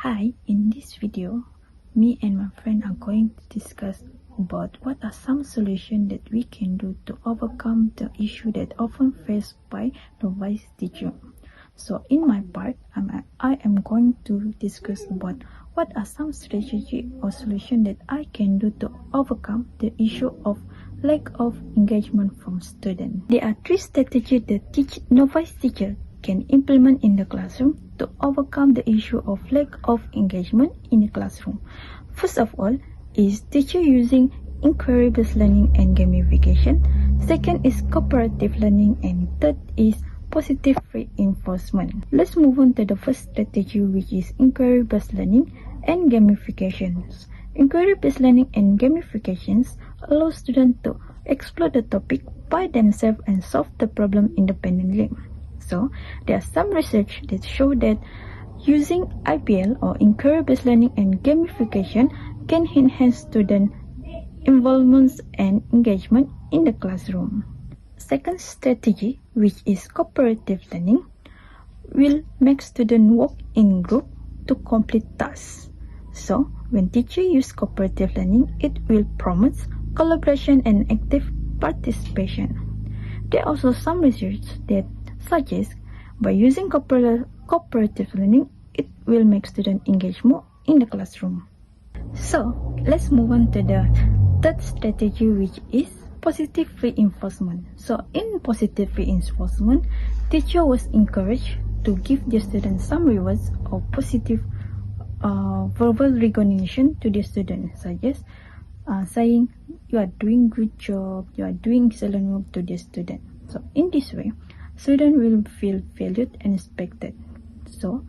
Hi, in this video, me and my friend are going to discuss about what are some solutions that we can do to overcome the issue that often faced by novice teacher. So in my part, I am going to discuss about what are some strategy or solution that I can do to overcome the issue of lack of engagement from students. There are three strategies that novice teacher can implement in the classroom to overcome the issue of lack of engagement in the classroom. First of all is teacher using inquiry-based learning and gamification. Second is cooperative learning, and third is positive reinforcement. Let's move on to the first strategy, which is inquiry-based learning and gamifications. Inquiry-based learning and gamifications allow students to explore the topic by themselves and solve the problem independently. So, there are some research that show that using IBL or inquiry-based learning and gamification can enhance student involvement and engagement in the classroom. Second strategy, which is cooperative learning, will make students work in group to complete tasks. So, when teachers use cooperative learning, it will promote collaboration and active participation. There are also some research that suggests by using cooperative learning, it will make students engage more in the classroom. So, let's move on to the third strategy, which is positive reinforcement. So, in positive reinforcement, teacher was encouraged to give their students some rewards or positive verbal recognition to their students, such as saying you are doing good job, you are doing excellent work to the student. So, in this way, students will feel valued and respected. So,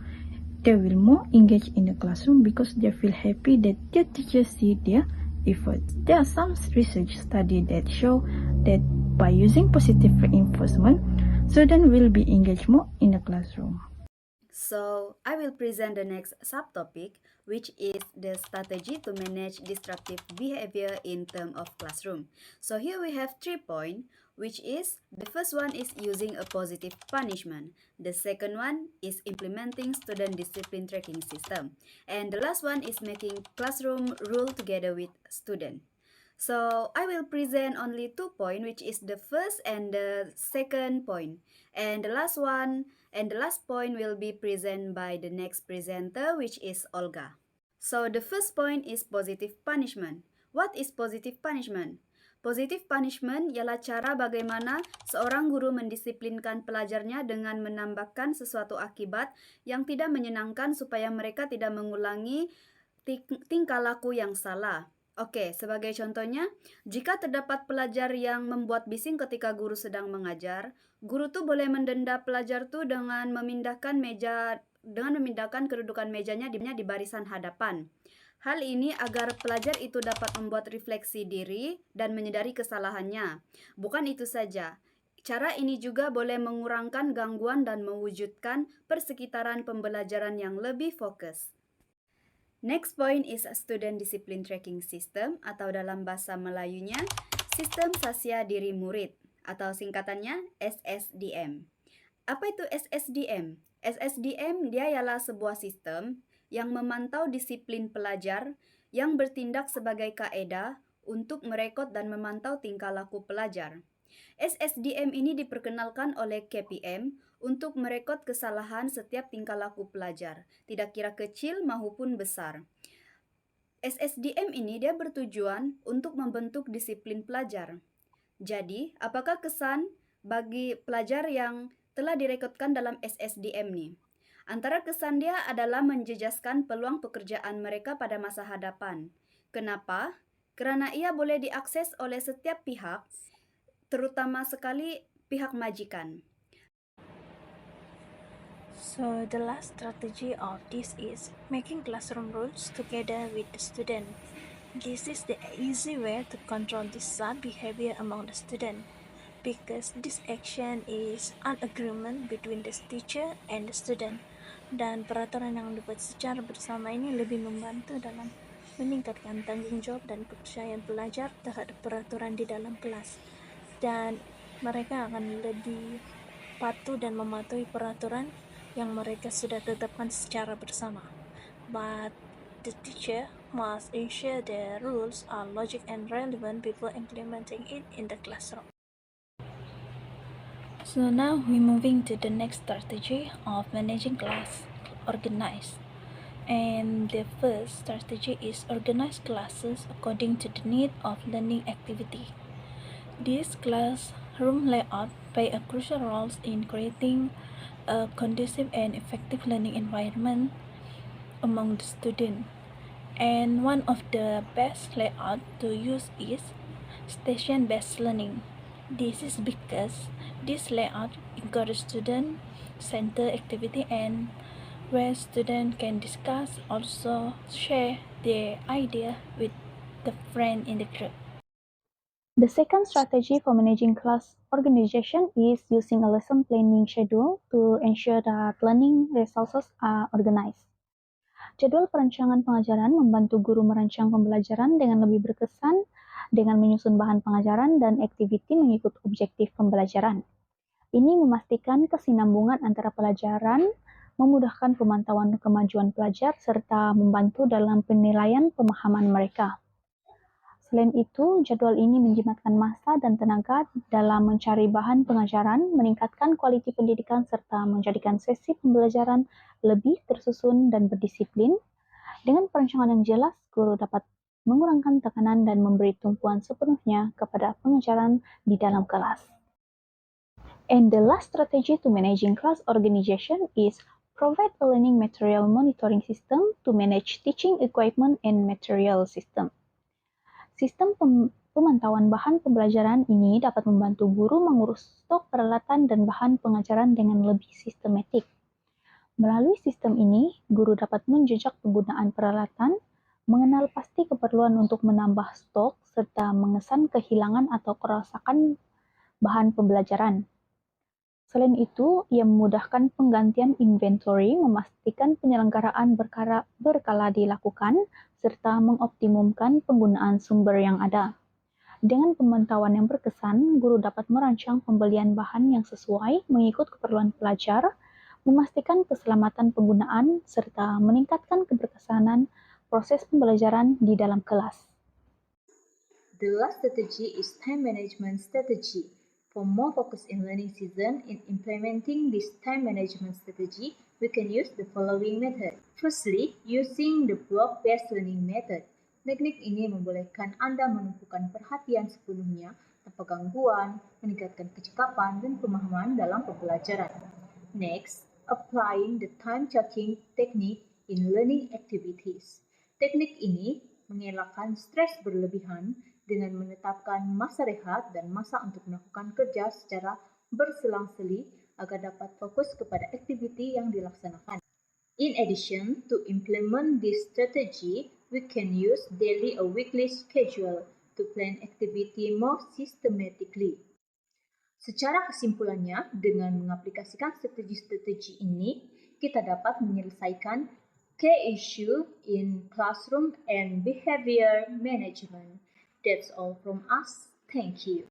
they will more engage in the classroom because they feel happy that their teachers see their efforts. There are some research studies that show that by using positive reinforcement, students will be engaged more in the classroom. So, I will present the next subtopic, which is the strategy to manage disruptive behavior in terms of classroom. So, here we have 3 points, which is the first one is using a positive punishment. The second one is implementing student discipline tracking system. And the last one is making classroom rule together with student. So I will present only 2 points, which is the first and the second point. And the last point will be presented by the next presenter, which is Olga. So the first point is positive punishment. What is positive punishment? Positive punishment ialah cara bagaimana seorang guru mendisiplinkan pelajarnya dengan menambahkan sesuatu akibat yang tidak menyenangkan supaya mereka tidak mengulangi tingkah laku yang salah. Oke, sebagai contohnya, jika terdapat pelajar yang membuat bising ketika guru sedang mengajar, guru tuh boleh mendenda pelajar tuh dengan memindahkan kedudukan mejanya di barisan hadapan. Hal ini agar pelajar itu dapat membuat refleksi diri dan menyadari kesalahannya. Bukan itu saja, cara ini juga boleh mengurangkan gangguan dan mewujudkan persekitaran pembelajaran yang lebih fokus. Next point is a student discipline tracking system, atau dalam bahasa Melayunya, sistem sasia diri murid, atau singkatannya SSDM. Apa itu SSDM? SSDM dia ialah sebuah sistem yang memantau disiplin pelajar yang bertindak sebagai kaedah untuk merekod dan memantau tingkah laku pelajar. SSDM ini diperkenalkan oleh KPM untuk merekod kesalahan setiap tingkah laku pelajar, tidak kira kecil maupun besar. SSDM ini dia bertujuan untuk membentuk disiplin pelajar. Jadi, apakah kesan bagi pelajar yang telah direkodkan dalam SSDM nih? Antara kesan dia adalah menjejaskan peluang pekerjaan mereka pada masa hadapan. Kenapa? Karena ia boleh diakses oleh setiap pihak, terutama sekali pihak majikan. So the last strategy of this is making classroom rules together with the student. This is the easy way to control this sad behavior among the student, because this action is an agreement between the teacher and the student. Dan peraturan yang dibuat secara bersama ini lebih membantu dalam meningkatkan tanggung jawab dan kepercayaan pelajar terhadap peraturan di dalam kelas. Dan mereka akan lebih patuh dan mematuhi peraturan yang mereka sudah tetapkan secara bersama. but the teacher must ensure the rules are logic and relevant before implementing it in the classroom. So now we're moving to the next strategy of managing class, organize. And the first strategy is organize classes according to the need of learning activity. This classroom layout play a crucial role in creating a conducive and effective learning environment among the students. And one of the best layout to use is station-based learning. This is because this layout encourages student-centered activity and where students can discuss, also share their idea with the friend in the group. The second strategy for managing class organization is using a lesson planning schedule to ensure that learning resources are organized. Jadwal perancangan pengajaran membantu guru merancang pembelajaran dengan lebih berkesan dengan menyusun bahan pengajaran dan aktiviti mengikut objektif pembelajaran. Ini memastikan kesinambungan antara pelajaran, memudahkan pemantauan kemajuan pelajar, serta membantu dalam penilaian pemahaman mereka. Selain itu, jadwal ini menjimatkan masa dan tenaga dalam mencari bahan pengajaran, meningkatkan kualiti pendidikan, serta menjadikan sesi pembelajaran lebih tersusun dan berdisiplin. Dengan perancangan yang jelas, guru dapat mengurangkan tekanan dan memberi tumpuan sepenuhnya kepada pengajaran di dalam kelas. And the last strategy to managing class organization is provide a learning material monitoring system to manage teaching equipment and material system. Sistem pemantauan bahan pembelajaran ini dapat membantu guru mengurus stok peralatan dan bahan pengajaran dengan lebih sistematik. Melalui sistem ini, guru dapat menjejak penggunaan peralatan, mengenal pasti keperluan untuk menambah stok, serta mengesan kehilangan atau kerusakan bahan pembelajaran. Selain itu, ia memudahkan penggantian inventory, memastikan penyelenggaraan berkala dilakukan, serta mengoptimumkan penggunaan sumber yang ada. Dengan pemantauan yang berkesan, guru dapat merancang pembelian bahan yang sesuai mengikut keperluan pelajar, memastikan keselamatan penggunaan, serta meningkatkan keberkesanan proses pembelajaran di dalam kelas. The last strategy is time management strategy. For more focus in learning season, in implementing this time management strategy, we can use the following method. Firstly, using the block-based learning method. Teknik ini membolehkan Anda menumpukan perhatian sepenuhnya tanpa gangguan, meningkatkan kecakapan dan pemahaman dalam pembelajaran. Next, applying the time checking technique in learning activities. Teknik ini mengelakkan stres berlebihan dengan menetapkan masa rehat dan masa untuk melakukan kerja secara berselang-seli agar dapat fokus kepada aktiviti yang dilaksanakan. In addition, to implement this strategy, we can use daily or weekly schedule to plan activity more systematically. Secara kesimpulannya, dengan mengaplikasikan strategi-strategi ini, kita dapat menyelesaikan key issue in classroom and behavior management. That's all from us. Thank you.